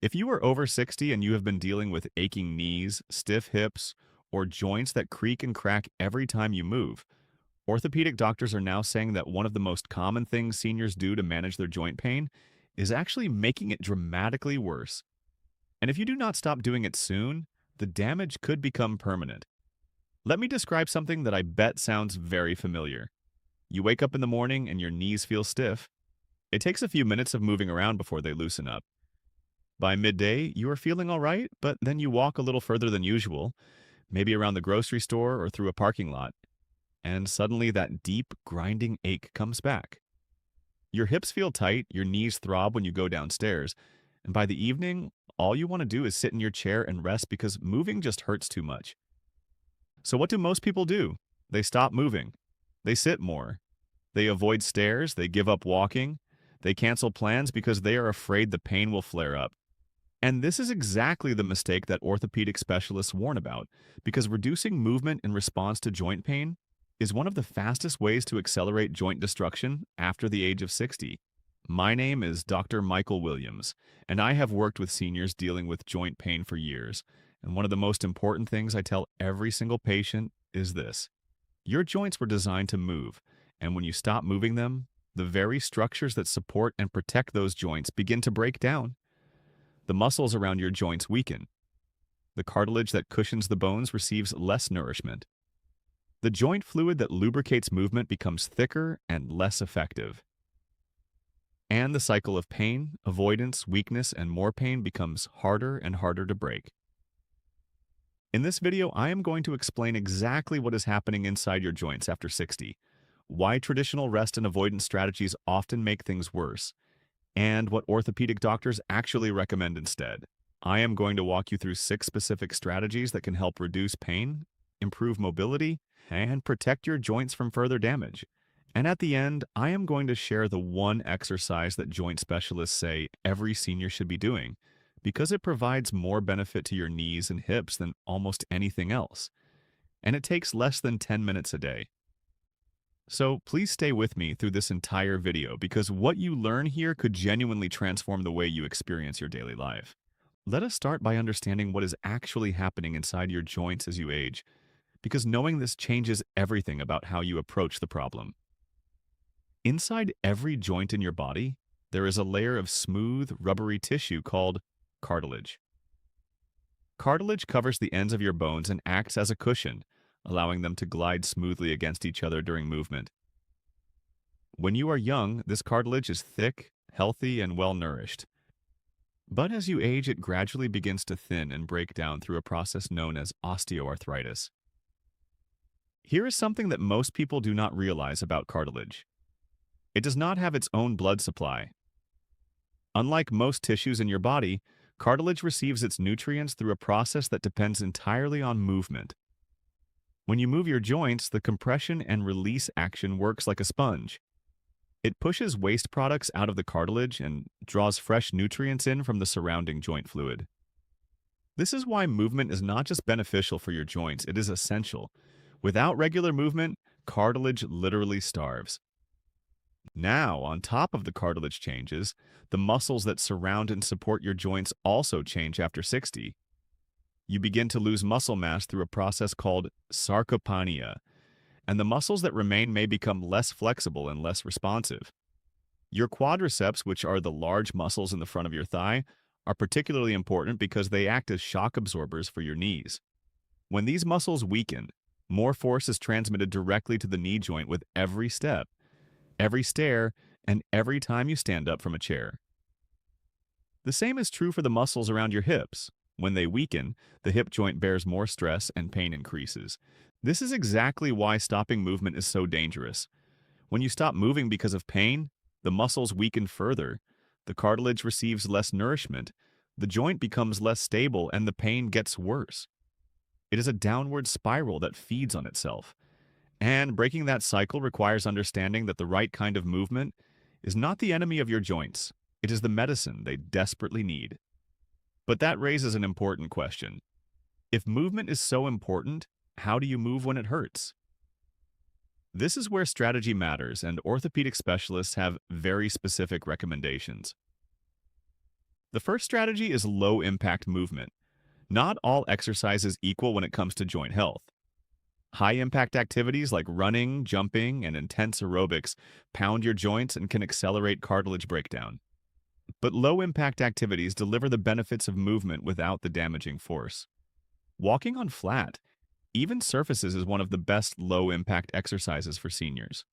If you are over 60 and you have been dealing with aching knees, stiff hips, or joints that creak and crack every time you move, orthopedic doctors are now saying that one of the most common things seniors do to manage their joint pain is actually making it dramatically worse. And if you do not stop doing it soon, the damage could become permanent. Let me describe something that I bet sounds very familiar. You wake up in the morning and your knees feel stiff. It takes a few minutes of moving around before they loosen up. By midday, you are feeling all right, but then you walk a little further than usual, maybe around the grocery store or through a parking lot, and suddenly that deep, grinding ache comes back. Your hips feel tight, your knees throb when you go downstairs, and by the evening, all you want to do is sit in your chair and rest because moving just hurts too much. So, what do most people do? They stop moving. They sit more. They avoid stairs. They give up walking. They cancel plans because they are afraid the pain will flare up. And this is exactly the mistake that orthopedic specialists warn about, because reducing movement in response to joint pain is one of the fastest ways to accelerate joint destruction after the age of 60. My name is Dr. Michael Williams, and I have worked with seniors dealing with joint pain for years. And one of the most important things I tell every single patient is this: your joints were designed to move, and when you stop moving them, the very structures that support and protect those joints begin to break down. The muscles around your joints weaken. The cartilage that cushions the bones receives less nourishment. The joint fluid that lubricates movement becomes thicker and less effective. And the cycle of pain, avoidance, weakness, and more pain becomes harder and harder to break. In this video, I am going to explain exactly what is happening inside your joints after 60, why traditional rest and avoidance strategies often make things worse, and what orthopedic doctors actually recommend instead. I am going to walk you through 6 specific strategies that can help reduce pain, improve mobility, and protect your joints from further damage. And at the end, I am going to share the one exercise that joint specialists say every senior should be doing, because it provides more benefit to your knees and hips than almost anything else. And it takes less than 10 minutes a day. So please stay with me through this entire video, because what you learn here could genuinely transform the way you experience your daily life. Let us start by understanding what is actually happening inside your joints as you age, because knowing this changes everything about how you approach the problem. Inside every joint in your body, there is a layer of smooth, rubbery tissue called cartilage. Cartilage covers the ends of your bones and acts as a cushion, allowing them to glide smoothly against each other during movement. When you are young, this cartilage is thick, healthy, and well-nourished. But as you age, it gradually begins to thin and break down through a process known as osteoarthritis. Here is something that most people do not realize about cartilage. It does not have its own blood supply. Unlike most tissues in your body, cartilage receives its nutrients through a process that depends entirely on movement. When you move your joints, the compression and release action works like a sponge. It pushes waste products out of the cartilage and draws fresh nutrients in from the surrounding joint fluid. This is why movement is not just beneficial for your joints, it is essential. Without regular movement, cartilage literally starves. Now, on top of the cartilage changes, the muscles that surround and support your joints also change after 60. You begin to lose muscle mass through a process called sarcopenia, and the muscles that remain may become less flexible and less responsive. Your quadriceps, which are the large muscles in the front of your thigh, are particularly important because they act as shock absorbers for your knees. When these muscles weaken, more force is transmitted directly to the knee joint with every step, every stair, and every time you stand up from a chair. The same is true for the muscles around your hips. When they weaken, the hip joint bears more stress and pain increases. This is exactly why stopping movement is so dangerous. When you stop moving because of pain, the muscles weaken further, the cartilage receives less nourishment, the joint becomes less stable, and the pain gets worse. It is a downward spiral that feeds on itself. And breaking that cycle requires understanding that the right kind of movement is not the enemy of your joints. It is the medicine they desperately need. But that raises an important question. If movement is so important, how do you move when it hurts? This is where strategy matters, and orthopedic specialists have very specific recommendations. The first strategy is low-impact movement. Not all exercises equal when it comes to joint health. High-impact activities like running, jumping, and intense aerobics pound your joints and can accelerate cartilage breakdown. But low-impact activities deliver the benefits of movement without the damaging force. Walking on flat, even surfaces, is one of the best low-impact exercises for seniors.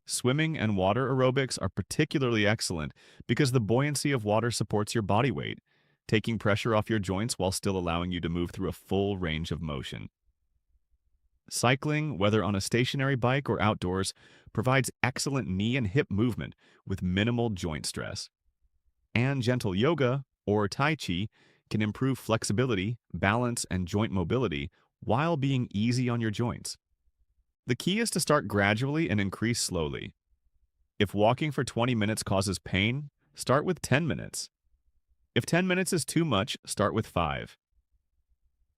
Swimming and water aerobics are particularly excellent because the buoyancy of water supports your body weight, taking pressure off your joints while still allowing you to move through a full range of motion. Cycling, whether on a stationary bike or outdoors, provides excellent knee and hip movement with minimal joint stress. And gentle yoga, or Tai Chi, can improve flexibility, balance, and joint mobility while being easy on your joints. The key is to start gradually and increase slowly. If walking for 20 minutes causes pain, start with 10 minutes. If 10 minutes is too much, start with 5.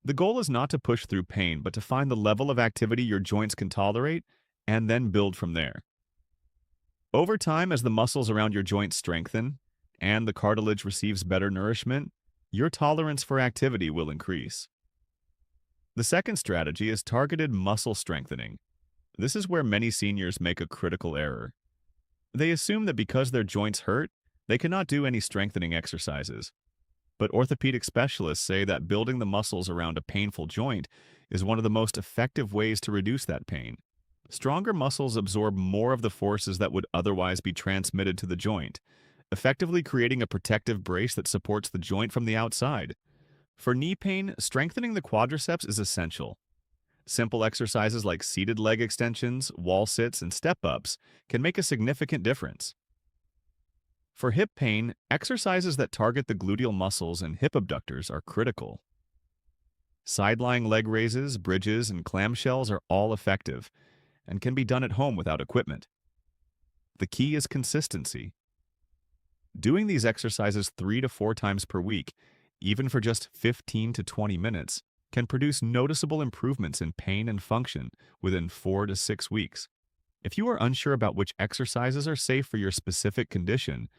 The goal is not to push through pain, but to find the level of activity your joints can tolerate and then build from there. Over time, as the muscles around your joints strengthen and the cartilage receives better nourishment, your tolerance for activity will increase. The second strategy is targeted muscle strengthening. This is where many seniors make a critical error. They assume that because their joints hurt, they cannot do any strengthening exercises. But orthopedic specialists say that building the muscles around a painful joint is one of the most effective ways to reduce that pain. Stronger muscles absorb more of the forces that would otherwise be transmitted to the joint, effectively creating a protective brace that supports the joint from the outside. For knee pain, strengthening the quadriceps is essential. Simple exercises like seated leg extensions, wall sits, and step-ups can make a significant difference. For hip pain, exercises that target the gluteal muscles and hip abductors are critical. Side-lying leg raises, bridges, and clamshells are all effective and can be done at home without equipment. The key is consistency. Doing these exercises 3 to 4 times per week, even for just 15 to 20 minutes, can produce noticeable improvements in pain and function within 4 to 6 weeks. If you are unsure about which exercises are safe for your specific condition,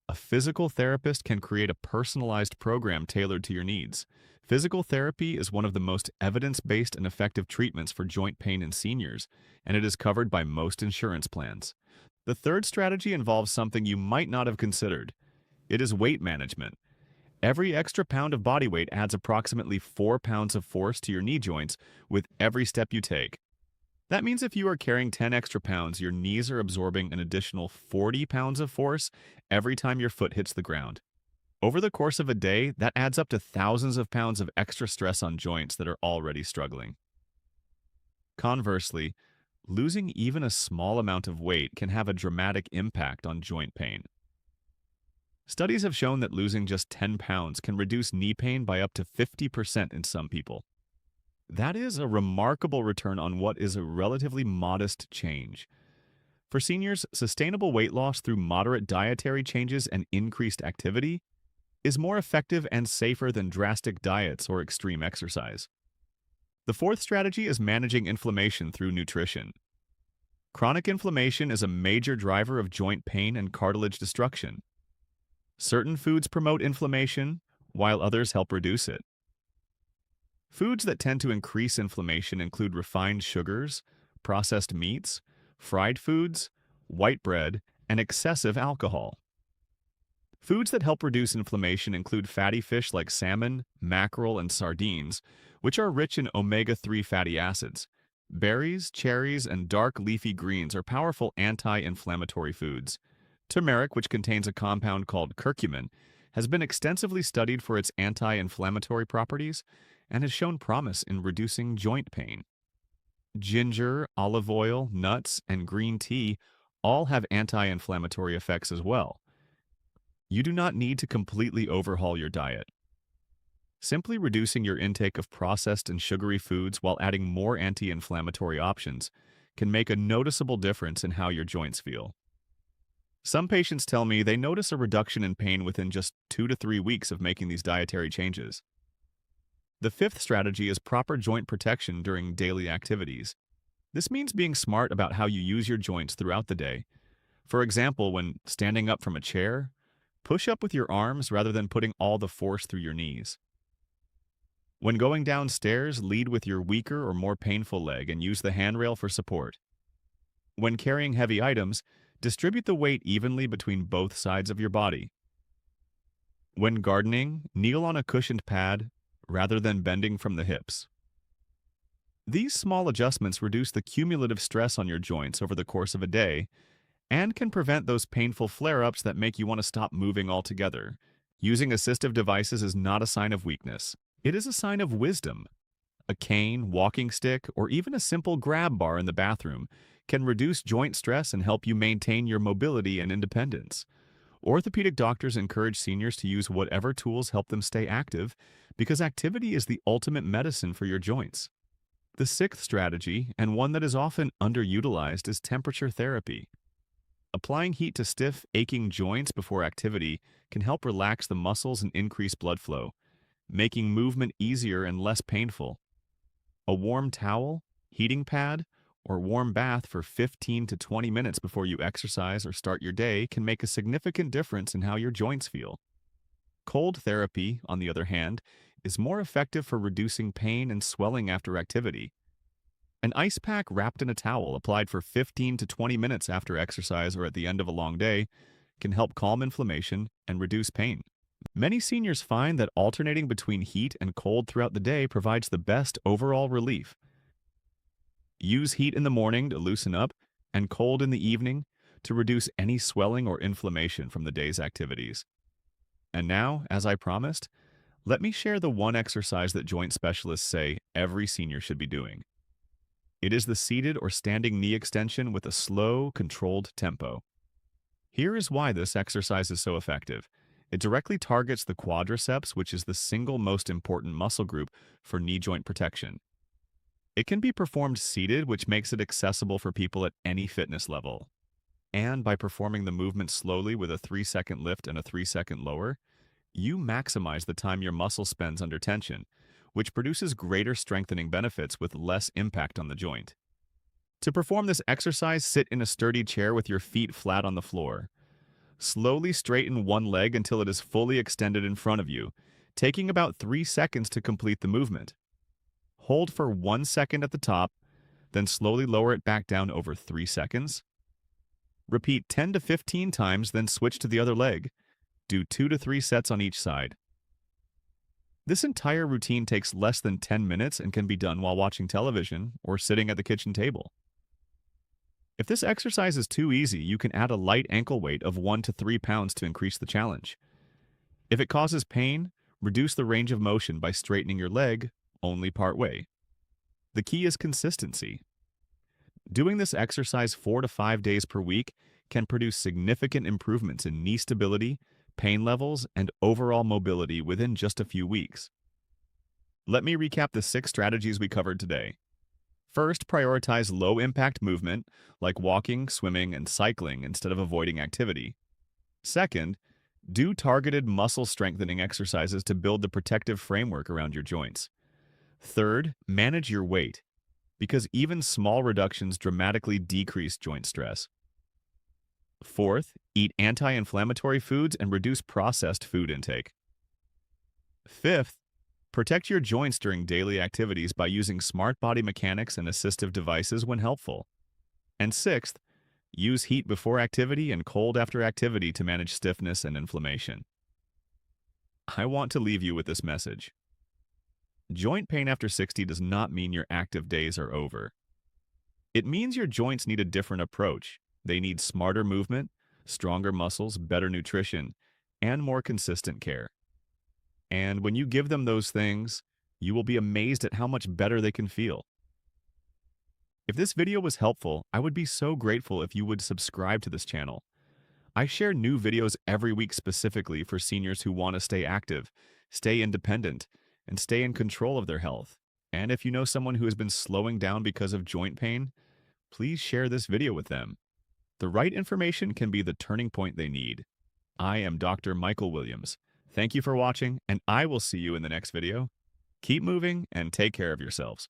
a physical therapist can create a personalized program tailored to your needs. Physical therapy is one of the most evidence-based and effective treatments for joint pain in seniors, and it is covered by most insurance plans. The third strategy involves something you might not have considered. It is weight management. Every extra pound of body weight adds approximately 4 pounds of force to your knee joints with every step you take. That means if you are carrying 10 extra pounds, your knees are absorbing an additional 40 pounds of force every time your foot hits the ground. Over the course of a day, that adds up to thousands of pounds of extra stress on joints that are already struggling. Conversely, losing even a small amount of weight can have a dramatic impact on joint pain. Studies have shown that losing just 10 pounds can reduce knee pain by up to 50% in some people. That is a remarkable return on what is a relatively modest change. For seniors, sustainable weight loss through moderate dietary changes and increased activity is more effective and safer than drastic diets or extreme exercise. The fourth strategy is managing inflammation through nutrition. Chronic inflammation is a major driver of joint pain and cartilage destruction. Certain foods promote inflammation, while others help reduce it. Foods that tend to increase inflammation include refined sugars, processed meats, fried foods, white bread, and excessive alcohol. Foods that help reduce inflammation include fatty fish like salmon, mackerel, and sardines, which are rich in omega-3 fatty acids. Berries, cherries, and dark leafy greens are powerful anti-inflammatory foods. Turmeric, which contains a compound called curcumin, has been extensively studied for its anti-inflammatory properties and has shown promise in reducing joint pain. Ginger, olive oil, nuts, and green tea all have anti-inflammatory effects as well. You do not need to completely overhaul your diet. Simply reducing your intake of processed and sugary foods while adding more anti-inflammatory options can make a noticeable difference in how your joints feel. Some patients tell me they notice a reduction in pain within just 2 to 3 weeks of making these dietary changes. The fifth strategy is proper joint protection during daily activities. This means being smart about how you use your joints throughout the day. For example, when standing up from a chair, Push up with your arms rather than putting all the force through your knees. When going downstairs, lead with your weaker or more painful leg and use the handrail for support. When carrying heavy items, distribute the weight evenly between both sides of your body. When gardening, kneel on a cushioned pad rather than bending from the hips. These small adjustments reduce the cumulative stress on your joints over the course of a day and can prevent those painful flare-ups that make you want to stop moving altogether. Using assistive devices is not a sign of weakness. It is a sign of wisdom. A cane, walking stick, or even a simple grab bar in the bathroom can reduce joint stress and help you maintain your mobility and independence. Orthopedic doctors encourage seniors to use whatever tools help them stay active because activity is the ultimate medicine for your joints. The sixth strategy, and one that is often underutilized, is temperature therapy. Applying heat to stiff, aching joints before activity can help relax the muscles and increase blood flow, making movement easier and less painful. A warm towel, heating pad, or warm bath for 15 to 20 minutes before you exercise or start your day can make a significant difference in how your joints feel. Cold therapy, on the other hand, is more effective for reducing pain and swelling after activity. An ice pack wrapped in a towel applied for 15 to 20 minutes after exercise or at the end of a long day can help calm inflammation and reduce pain. Many seniors find that alternating between heat and cold throughout the day provides the best overall relief. Use heat in the morning to loosen up and cold in the evening to reduce any swelling or inflammation from the day's activities. And now, as I promised, let me share the one exercise that joint specialists say every senior should be doing. It is the seated or standing knee extension with a slow, controlled tempo. Here is why this exercise is so effective. It directly targets the quadriceps, which is the single most important muscle group for knee joint protection. It can be performed seated, which makes it accessible for people at any fitness level. And by performing the movement slowly with a 3-second lift and a 3-second lower, you maximize the time your muscle spends under tension, which produces greater strengthening benefits with less impact on the joint. To perform this exercise, sit in a sturdy chair with your feet flat on the floor. Slowly straighten one leg until it is fully extended in front of you, taking about 3 seconds to complete the movement. Hold for 1 second at the top, then slowly lower it back down over 3 seconds. Repeat 10 to 15 times, then switch to the other leg. Do 2 to 3 sets on each side. This entire routine takes less than 10 minutes and can be done while watching television or sitting at the kitchen table. If this exercise is too easy, you can add a light ankle weight of 1 to 3 pounds to increase the challenge. If it causes pain, reduce the range of motion by straightening your leg only part way. The key is consistency. Doing this exercise 4 to 5 days per week can produce significant improvements in knee stability, pain levels, and overall mobility within just a few weeks. Let me recap the 6 strategies we covered today. First, prioritize low-impact movement like walking, swimming, and cycling instead of avoiding activity. Second, do targeted muscle strengthening exercises to build the protective framework around your joints. Third, manage your weight, because even small reductions dramatically decrease joint stress. Fourth, eat anti-inflammatory foods and reduce processed food intake. Fifth, protect your joints during daily activities by using smart body mechanics and assistive devices when helpful. And sixth, use heat before activity and cold after activity to manage stiffness and inflammation. I want to leave you with this message. Joint pain after 60 does not mean your active days are over. It means your joints need a different approach. They need smarter movement, stronger muscles, better nutrition, and more consistent care. And when you give them those things, you will be amazed at how much better they can feel. If this video was helpful, I would be so grateful if you would subscribe to this channel. I share new videos every week specifically for seniors who want to stay active, stay independent, and stay in control of their health. And if you know someone who has been slowing down because of joint pain, please share this video with them. The right information can be the turning point they need. I am Dr. Michael Williams. Thank you for watching, and I will see you in the next video. Keep moving and take care of yourselves.